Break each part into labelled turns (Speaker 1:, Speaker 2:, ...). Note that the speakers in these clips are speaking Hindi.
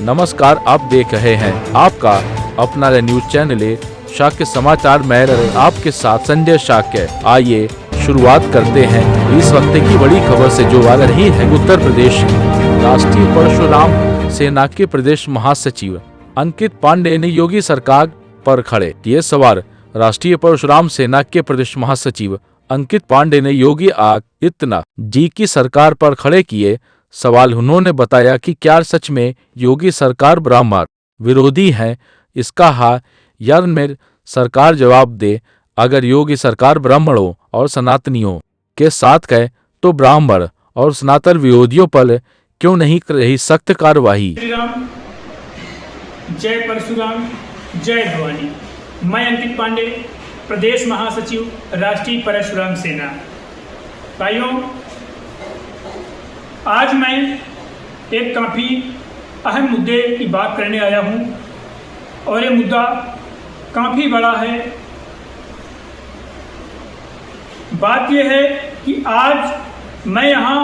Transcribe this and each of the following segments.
Speaker 1: नमस्कार, आप देख रहे हैं आपका अपना न्यूज चैनल शाक्य समाचार। मैं आपके साथ संजय शाक्य। आइए शुरुआत करते हैं इस वक्त की बड़ी खबर से जो आ रही है। उत्तर प्रदेश राष्ट्रीय परशुराम सेना के प्रदेश महासचिव अंकित पांडे ने योगी सरकार पर खड़े किए सवाल। राष्ट्रीय परशुराम सेना के प्रदेश महासचिव अंकित पांडे ने योगी आदित्यनाथ जी की सरकार पर खड़े किए सवाल। उन्होंने बताया कि क्या सच में योगी सरकार ब्राह्मण विरोधी है? इसका हाँ या में सरकार जवाब दे। अगर योगी सरकार ब्राह्मणों और सनातनियों के साथ है तो ब्राह्मण और सनातन विरोधियों पर क्यों नहीं कर रही सख्त कार्रवाई?
Speaker 2: जय परशुराम, जय भवानी। मैं अंकित पांडे, प्रदेश महासचिव राष्ट्रीय परशुराम सेना। भाइयों, आज मैं एक काफ़ी अहम मुद्दे की बात करने आया हूं और ये मुद्दा काफ़ी बड़ा है। बात यह है कि आज मैं यहाँ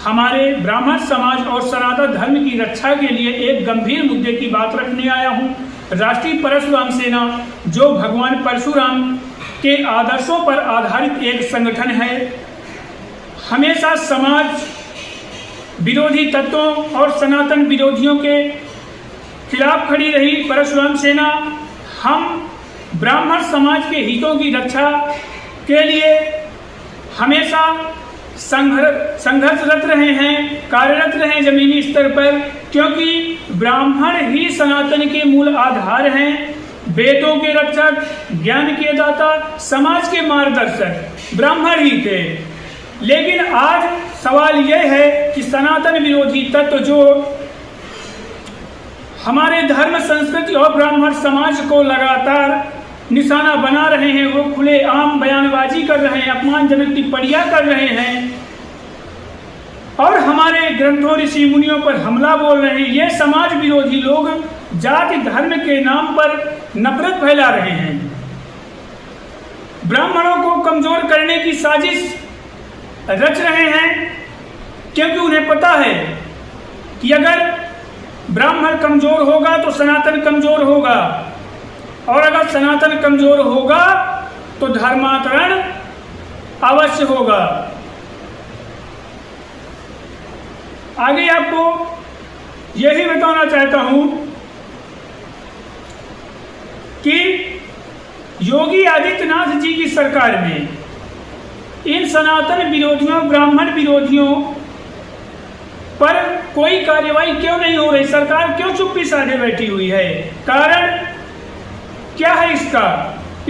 Speaker 2: हमारे ब्राह्मण समाज और सनातन धर्म की रक्षा के लिए एक गंभीर मुद्दे की बात रखने आया हूँ। राष्ट्रीय परशुराम सेना, जो भगवान परशुराम के आदर्शों पर आधारित एक संगठन है, हमेशा समाज विरोधी तत्वों और सनातन विरोधियों के खिलाफ खड़ी रही। परशुराम सेना हम ब्राह्मण समाज के हितों की रक्षा के लिए हमेशा संघर्षरत रहे हैं, कार्यरत रहे जमीनी स्तर पर, क्योंकि ब्राह्मण ही सनातन के मूल आधार हैं। वेदों के रक्षक, ज्ञान के दाता, समाज के मार्गदर्शक ब्राह्मण ही थे। लेकिन आज सवाल यह है कि सनातन विरोधी तत्व जो हमारे धर्म, संस्कृति और ब्राह्मण समाज को लगातार निशाना बना रहे हैं, वो खुलेआम बयानबाजी कर रहे हैं, अपमानजनक टिप्पणियां कर रहे हैं और हमारे ग्रंथों, ऋषि मुनियों पर हमला बोल रहे हैं। ये समाज विरोधी लोग जाति धर्म के नाम पर नफरत फैला रहे हैं, ब्राह्मणों को कमजोर करने की साजिश रच रहे हैं, क्योंकि उन्हें पता है कि अगर ब्राह्मण कमजोर होगा तो सनातन कमजोर होगा, और अगर सनातन कमजोर होगा तो धर्मांतरण अवश्य होगा। आगे आपको यही बताना चाहता हूं कि योगी आदित्यनाथ जी की सरकार में इन सनातन विरोधियों, ब्राह्मण विरोधियों पर कोई कार्रवाई क्यों नहीं हो रही? सरकार क्यों चुप्पी साधे बैठी हुई है? कारण क्या है इसका?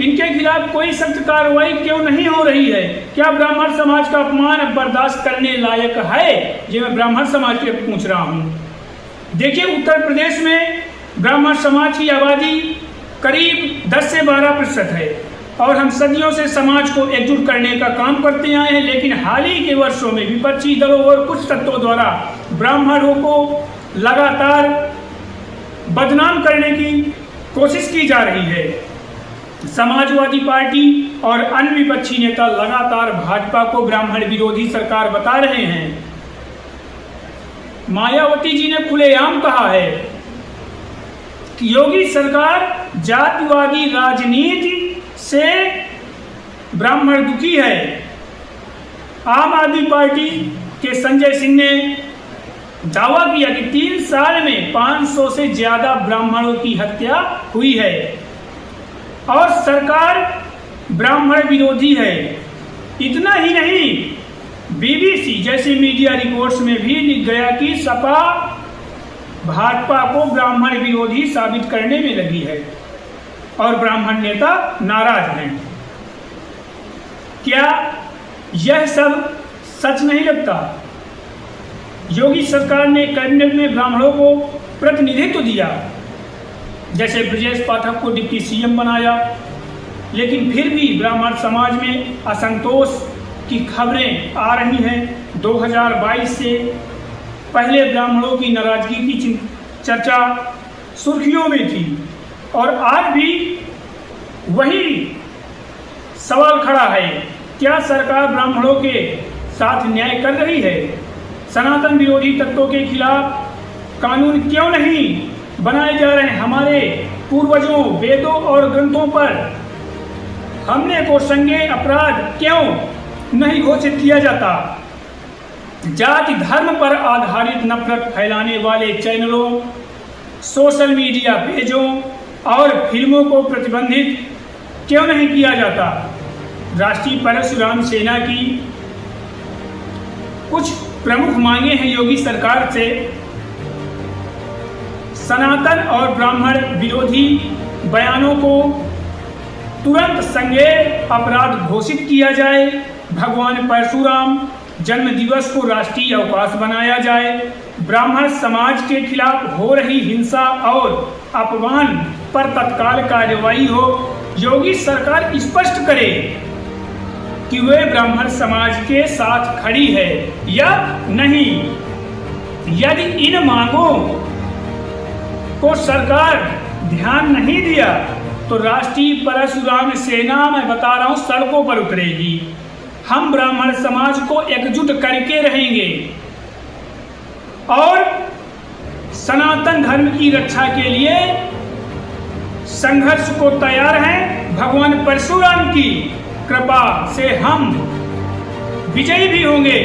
Speaker 2: इनके खिलाफ कोई सख्त कार्रवाई क्यों नहीं हो रही है? क्या ब्राह्मण समाज का अपमान बर्दाश्त करने लायक है? ये मैं ब्राह्मण समाज के पूछ रहा हूँ। देखिए, उत्तर प्रदेश में ब्राह्मण समाज की आबादी करीब 10 से 12% है और हम सदियों से समाज को एकजुट करने का काम करते आए हैं। लेकिन हाल ही के वर्षों में विपक्षी दलों और कुछ तत्वों द्वारा ब्राह्मणों को लगातार बदनाम करने की कोशिश की जा रही है। समाजवादी पार्टी और अन्य विपक्षी नेता लगातार भाजपा को ब्राह्मण विरोधी सरकार बता रहे हैं। मायावती जी ने खुलेआम कहा है कि योगी सरकार जातिवादी राजनीति से ब्राह्मण दुखी है। आम आदमी पार्टी के संजय सिंह ने दावा किया कि 3 साल में 500 से ज्यादा ब्राह्मणों की हत्या हुई है और सरकार ब्राह्मण विरोधी है। इतना ही नहीं, बीबीसी जैसे मीडिया रिपोर्ट्स में भी लिख गया कि सपा भाजपा को ब्राह्मण विरोधी साबित करने में लगी है और ब्राह्मण नेता नाराज हैं। क्या यह सब सच नहीं लगता? योगी सरकार ने कैबिनेट में ब्राह्मणों को प्रतिनिधित्व दिया, जैसे ब्रजेश पाठक को डिप्टी सीएम बनाया, लेकिन फिर भी ब्राह्मण समाज में असंतोष की खबरें आ रही हैं। 2022 से पहले ब्राह्मणों की नाराजगी की चर्चा सुर्खियों में थी और आज भी वही सवाल खड़ा है। क्या सरकार ब्राह्मणों के साथ न्याय कर रही है? सनातन विरोधी तत्वों के खिलाफ कानून क्यों नहीं बनाए जा रहे हैं? हमारे पूर्वजों, वेदों और ग्रंथों पर हमले को संज्ञेय अपराध क्यों नहीं घोषित किया जाता? जाति धर्म पर आधारित नफरत फैलाने वाले चैनलों, सोशल मीडिया पेजों और फिल्मों को प्रतिबंधित क्यों नहीं किया जाता? राष्ट्रीय परशुराम सेना की कुछ प्रमुख मांगे हैं योगी सरकार से। सनातन और ब्राह्मण विरोधी बयानों को तुरंत संज्ञेय अपराध घोषित किया जाए, भगवान परशुराम जन्म दिवस को राष्ट्रीय अवकाश बनाया जाए, ब्राह्मण समाज के खिलाफ हो रही हिंसा और अपमान पर तत्काल कार्रवाई हो। योगी सरकार स्पष्ट करे कि वे ब्राह्मण समाज के साथ खड़ी है या नहीं। यदि इन मांगों को सरकार ध्यान नहीं दिया तो राष्ट्रीय परशुराम सेना, मैं बता रहा हूं, सड़कों पर उतरेगी। हम ब्राह्मण समाज को एकजुट करके रहेंगे और सनातन धर्म की रक्षा के लिए संघर्ष को तैयार हैं। भगवान परशुराम की कृपा से हम विजयी भी होंगे।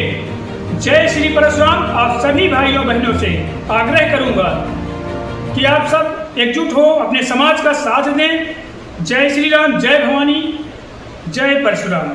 Speaker 2: जय श्री परशुराम। आप सभी भाइयों बहनों से आग्रह करूंगा कि आप सब एकजुट हो, अपने समाज का साथ दें। जय श्री राम, जय भवानी, जय परशुराम।